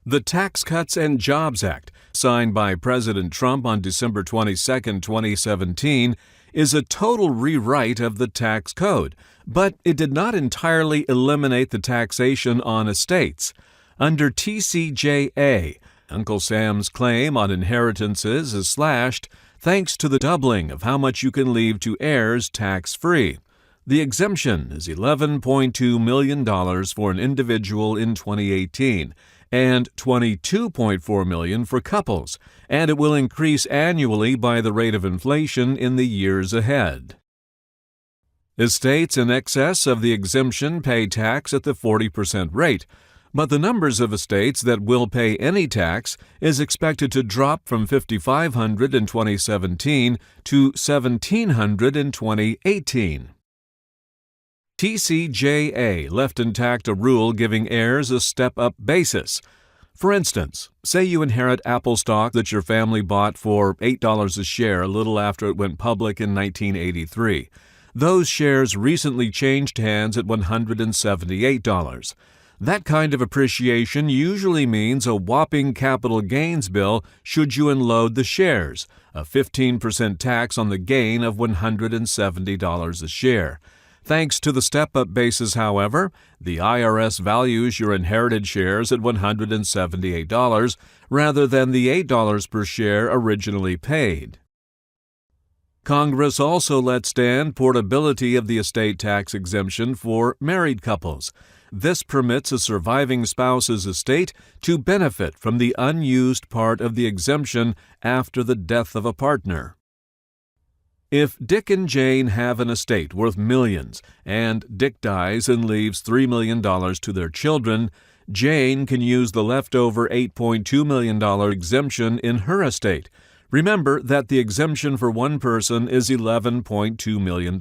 The Tax Cuts and Jobs Act, signed by President Trump on December 22, 2017, is a total rewrite of the tax code, but it did not entirely eliminate the taxation on estates. Under TCJA, Uncle Sam's claim on inheritances is slashed thanks to the doubling of how much you can leave to heirs tax-free. The exemption is $11.2 million for an individual in 2018 and $22.4 million for couples, and it will increase annually by the rate of inflation in the years ahead. Estates in excess of the exemption pay tax at the 40% rate, but the numbers of estates that will pay any tax is expected to drop from 5,500 in 2017 to 1,700 in 2018. TCJA left intact a rule giving heirs a step-up basis. For instance, say you inherit Apple stock that your family bought for $8 a share a little after it went public in 1983. Those shares recently changed hands at $178. That kind of appreciation usually means a whopping capital gains bill should you unload the shares, a 15% tax on the gain of $170 a share. Thanks to the step-up basis, however, the IRS values your inherited shares at $178 rather than the $8 per share originally paid. Congress also let stand portability of the estate tax exemption for married couples. This permits a surviving spouse's estate to benefit from the unused part of the exemption after the death of a partner. If Dick and Jane have an estate worth millions, and Dick dies and leaves $3 million to their children, Jane can use the leftover $8.2 million exemption in her estate. Remember that the exemption for one person is $11.2 million.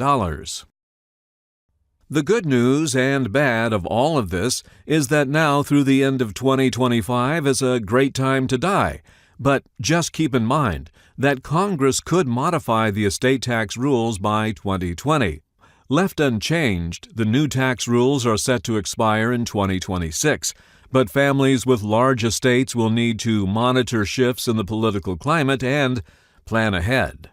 The good news and bad of all of this is that now through the end of 2025 is a great time to die. But just keep in mind that Congress could modify the estate tax rules by 2020. Left unchanged, the new tax rules are set to expire in 2026, but families with large estates will need to monitor shifts in the political climate and plan ahead.